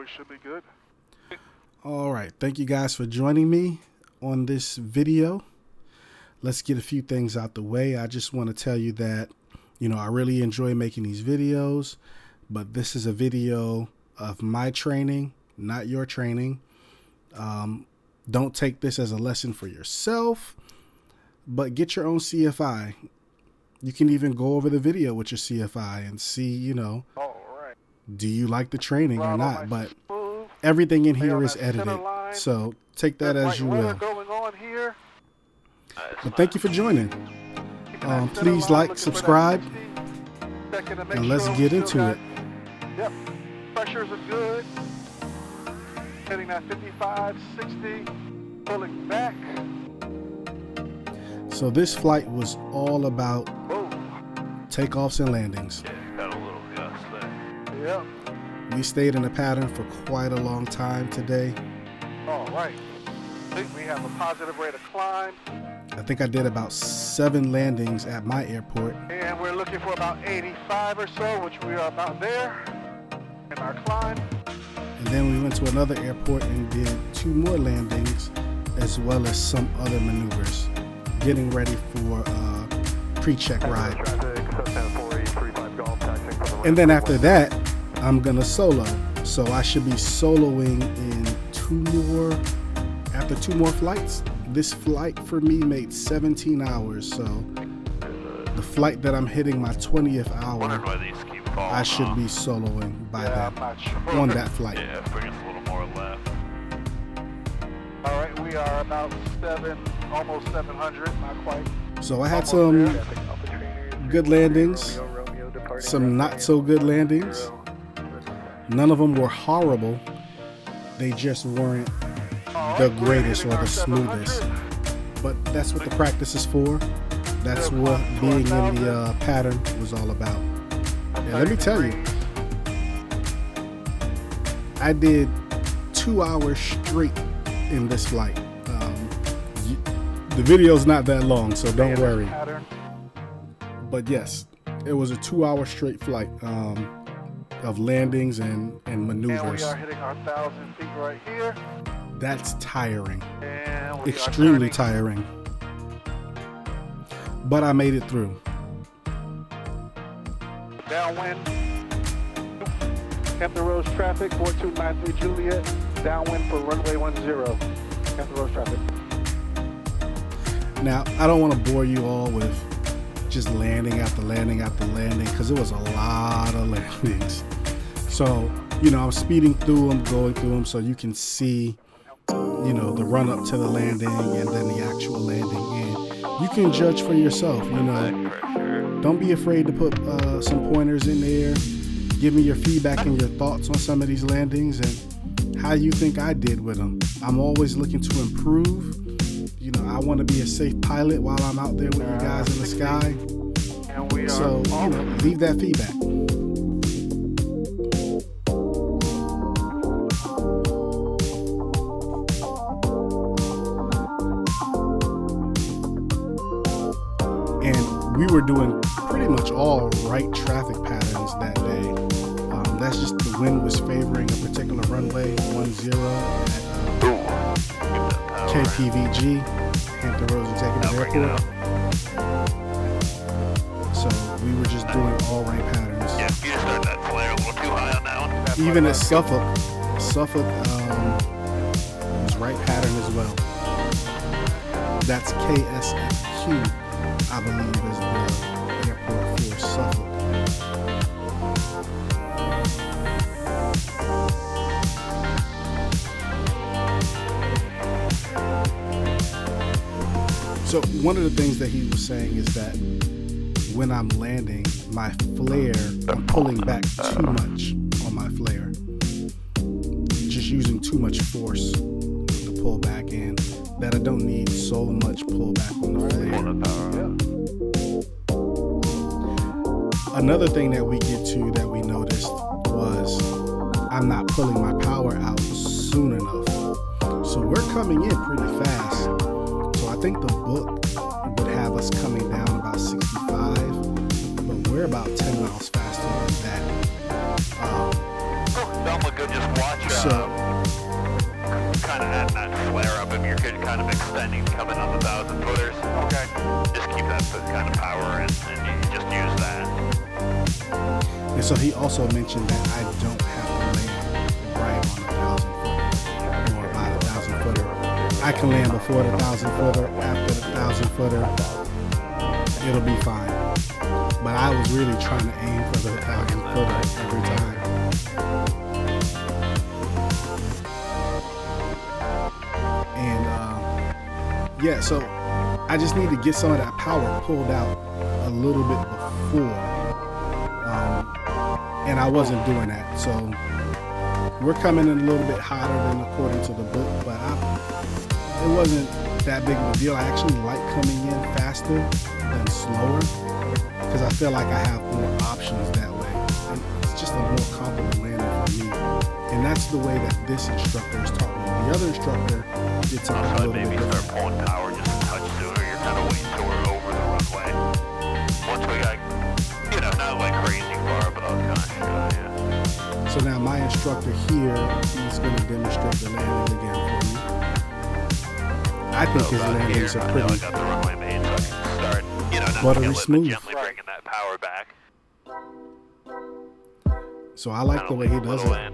we should be good. All right. Thank you guys for joining me on this video. Let's get a few things out the way. I just want to tell you that, I really enjoy making these videos, but this is a video of my training, not your training. Don't take this as a lesson for yourself, but get your own CFI. You can even go over the video with your CFI and see, All right. do you like the training or not? But everything in here is edited, so take that as you will. Going on here. But thank you for joining. Please like, subscribe, and let's get into it. Yep, pressures are good. Hitting that 55, 60, pulling back. So this flight was all about takeoffs and landings. Got a little gust there. Yep. We stayed in a pattern for quite a long time today. All right. I think we have a positive rate of climb. I think I did about 7 landings at my airport. And we're looking for about 85 or so, which we are about there in our climb. And then we went to another airport and did 2 more landings, as well as some other maneuvers, getting ready for a pre-check ride. And then after that, I'm gonna solo. So I should be soloing in 2 more flights. This flight for me made 17 hours. So the flight that I'm hitting my 20th hour, I should be soloing by on that flight. Yeah, bring us a little more left. All right, we are about almost 700, not quite. So I had some good landings, some not so good landings. None of them were horrible. They just weren't the greatest or the smoothest. But that's what the practice is for. That's what being in the pattern was all about. And let me tell you, I did 2 hours straight in this flight. The video's not that long, so don't worry. But yes, it was a 2-hour straight flight of landings and maneuvers. And we are hitting our 1,000 feet right here. That's tiring, And we extremely tiring. But I made it through. Downwind. Hampton Roads traffic, 4293 Juliet. Downwind for runway 10. Hampton Roads traffic. Now, I don't want to bore you all with just landing after landing after landing, because it was a lot of landings. So, I'm speeding through them, going through them, so you can see, the run up to the landing and then the actual landing. And you can judge for yourself, Don't be afraid to put some pointers in there. Give me your feedback and your thoughts on some of these landings and how you think I did with them. I'm always looking to improve. I want to be a safe pilot while I'm out there with you guys in the sky. So, leave that feedback. And we were doing pretty much all right traffic patterns that day. That's just the wind was favoring a particular runway, 10 at KPVG, Hampton Roads Executive Airport. So we were just doing all right patterns. Yeah, you just heard that flare a little too high on that one. Even at Suffolk was right pattern as well. That's KSFQ, I believe, is the airport for Suffolk. So one of the things that he was saying is that when I'm landing, my flare, I'm pulling back too much on my flare. Just using too much force to pull back in, that I don't need so much pullback on the flare. Another thing that we get to that we noticed was I'm not pulling my power out soon enough. So we're coming in pretty fast. So I think the book would have us coming down about 65, but we're about 10 miles faster than that. good. Just watch, So kind of adding that flare up if you're kind of extending, coming on the 1,000 footers. Okay. Just keep that kind of power in, and you just use that. and so he also mentioned that I don't have to land right on 1,000 footer or about 1,000 footer. I can land before the 1,000 footer, after the 1,000 footer. It'll be fine. But I was really trying to aim for the 1,000 footer every time. And yeah, so I just need to get some of that power pulled out a little bit before. And I wasn't doing that. So we're coming in a little bit hotter than according to the book, but it wasn't that big of a deal. I actually like coming in faster than slower because I feel like I have more options that way. And it's just a more comfortable landing for me. And that's the way that this instructor has taught me. The other instructor did something a Also, little bit maybe start different. pulling power just a touch sooner. You're kind of waiting till we're over the runway. Once we got, not like crazy far, but I'll kind of show you. So now my instructor here, he's going to demonstrate the landing again for me. I think his About landings here, are I know I pretty got the runway made, so I can start, not buttery kill it, smooth. but gently bringing that power back. So I like Kinda the way he leave a does little it. in.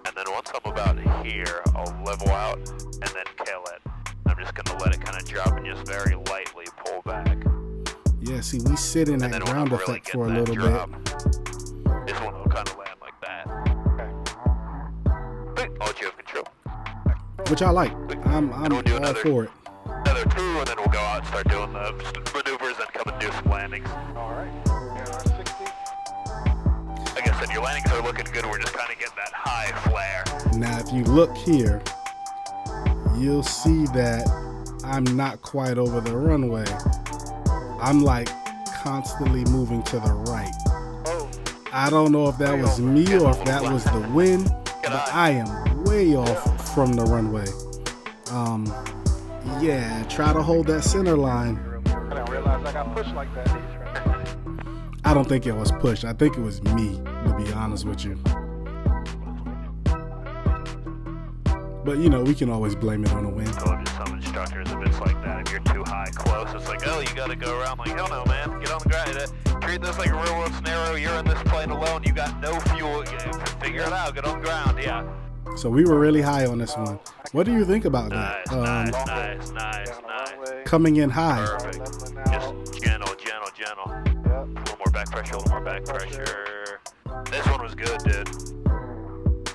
And then once I'm about here, I'll level out and then kill it. I'm just going to let it kind of drop and just very lightly pull back. Yeah, see, we sit in And that then when ground I'm really effect for a getting that little drop, this one will kind of land like that. But I'll let you have control. bit, which I like. I'm we'll do all another- for it. Another 2, and then we'll go out and start doing the maneuvers and come and do some landings. All right. We're at our 60. Like I said, your landings are looking good. We're just kind of getting that high flare. Now, if you look here, you'll see that I'm not quite over the runway. I'm like constantly moving to the right. Oh, I don't know if that was me or if that was the wind, but I am way off from the runway. Yeah, try to hold that center line. I didn't realize I got pushed like that. I don't think it was pushed. I think it was me, to be honest with you. But we can always blame it on the wind. So just some instructors, if it's like that, if you're too high close, it's like, oh, you got to go around. Like, hell no, man. Get on the ground. Treat this like a real world scenario. You're in this plane alone. You got no fuel. Figure it out. Get on the ground. Yeah. So we were really high on this one. What do you think about that? Nice. Coming in high. Perfect. Leveling Just out. gentle. Yep. A little more back pressure, a little more back pressure. This one was good, dude.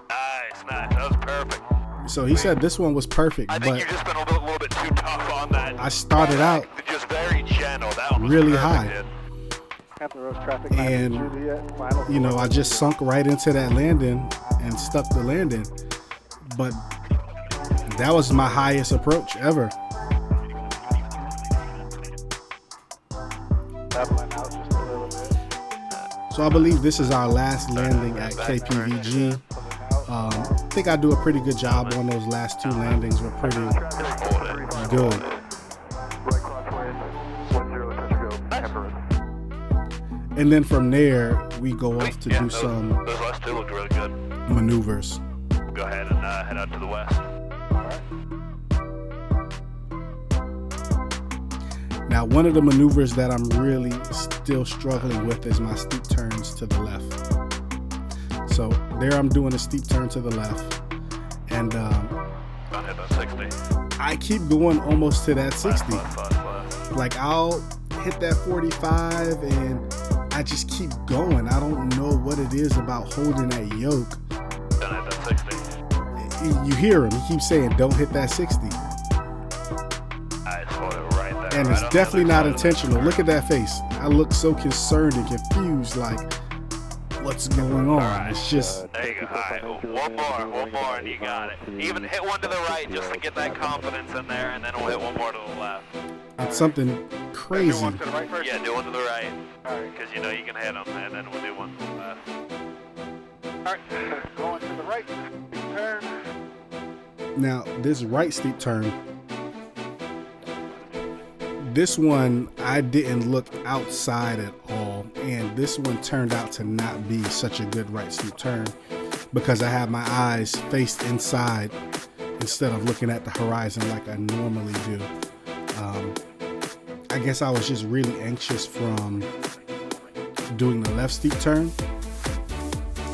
Nice. That was perfect. So he said this one was perfect, I think but you've just been a little bit too tough on that. I started out Just very gentle. That one was really perfect, high. dude. Hampton Roads traffic. And, Juliet, final I just sunk right into that landing and stuck the landing. But that was my highest approach ever. leveling out just a little bit. So I believe this is our last landing at KPVG. I think I do a pretty good job on those last 2 landings. We're pretty Hold it. good. Right crosswind, 10 touch go. Hampton Roads. And then from there, we go off to do some Those last 2 looked really good. maneuvers. Go ahead and head out to the west. All right. Now, one of the maneuvers that I'm really still struggling with is my steep turns to the left. So there I'm doing a steep turn to the left. And About hit that 60. I keep going almost to that 60. Left. Like I'll hit that 45 and I just keep going. I don't know what it is about holding that yoke. Done hit that 60. You hear him. He keeps saying, don't hit that 60. I just hold it right there. And it's right on the definitely other not side of the intentional. curve. Look at that face. I look so concerned and confused, like, what's going on? It's just, There you go. All right, one more, and you got it. Even hit one to the right just to get that confidence in there, and then we'll hit one more to the left. it's something Do crazy. one to the right first. Yeah, do one to the right, All right. because you know you can hit them, and then we'll do one to the left. All right. Going to the right. Turn. Now, this right steep turn, this one, I didn't look outside at all. And this one turned out to not be such a good right steep turn because I have my eyes faced inside instead of looking at the horizon like I normally do. I guess I was just really anxious from doing the left steep turn.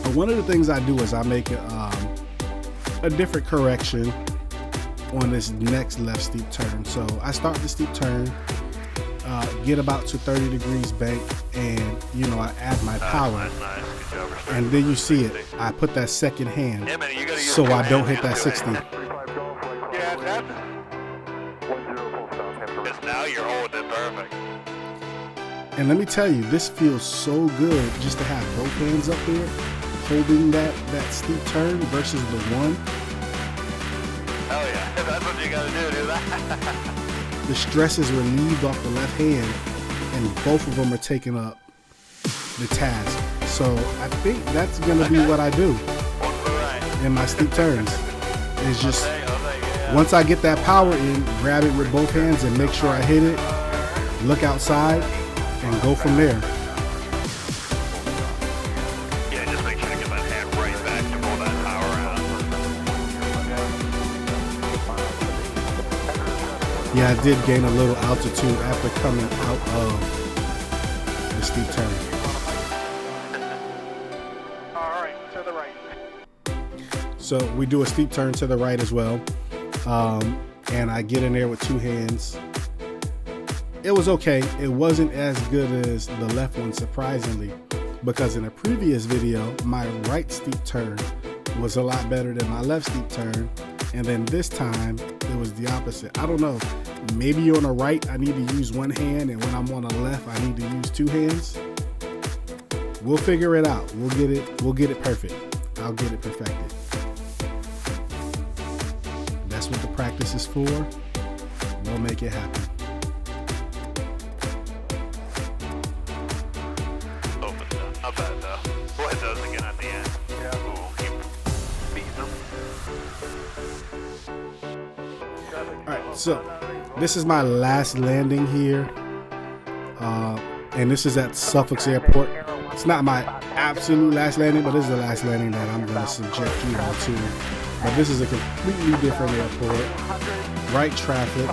But one of the things I do is I make a different correction on this next left steep turn. So I start the steep turn, get about to 30 degrees bank, and you know, I add my power. Nice. Good job, Restored. And then you see it, I put that second hand Yeah, man, you gotta use so two I don't hands, hit that use 60. two hands. Yeah, that's... Because now you're holding it perfect. And let me tell you, this feels so good just to have both hands up there holding that steep turn versus the one. Hell yeah, that's what you gotta do that. The stress is relieved off the left hand, and both of them are taking up the task. So I think that's gonna be what I do in my steep turns. It's just once I get that power in, grab it with both hands and make sure I hit it, look outside, and go from there. Yeah, just make sure to get that hand right back to pull that power out. Yeah, I did gain a little altitude after coming out of the steep turn. All right, to the right. So we do a steep turn to the right as well. And I get in there with two hands. It was okay. It wasn't as good as the left one, surprisingly, because in a previous video, my right steep turn was a lot better than my left steep turn. And then this time it was the opposite. I don't know. Maybe on the right, I need to use one hand, and when I'm on the left, I need to use two hands. We'll figure it out. We'll get it perfect. I'll get it perfected. That's what the practice is for. We'll make it happen. Open though. Not bad though. We'll hit those again at the end. Yeah. We'll keep beating them. Alright, so this is my last landing here. And this is at Suffolk Airport. It's not my absolute last landing, but this is the last landing that I'm going to subject you all to. But this is a completely different airport. Right traffic.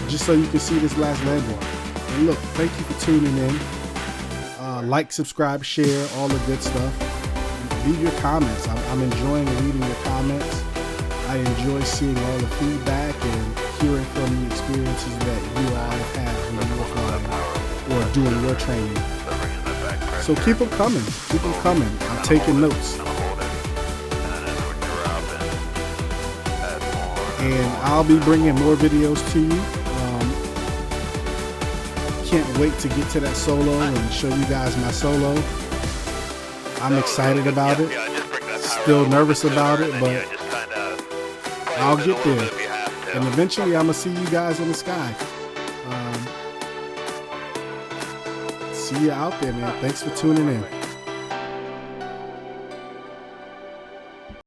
Just so you can see this last landing. And look, thank you for tuning in. Like, subscribe, share, all the good stuff. Leave your comments. I'm enjoying reading your comments. I enjoy seeing all the feedback and hearing from the experiences that you all have had when you were flying or doing your training. So keep them coming. Keep them coming. I'm taking notes. And I'll be bringing more videos to you. Can't wait to get to that solo and show you guys my solo. I'm excited about it. Still nervous about it, but I'll get there. And eventually I'm going to see you guys in the sky. See you out there, man. Thanks for tuning in.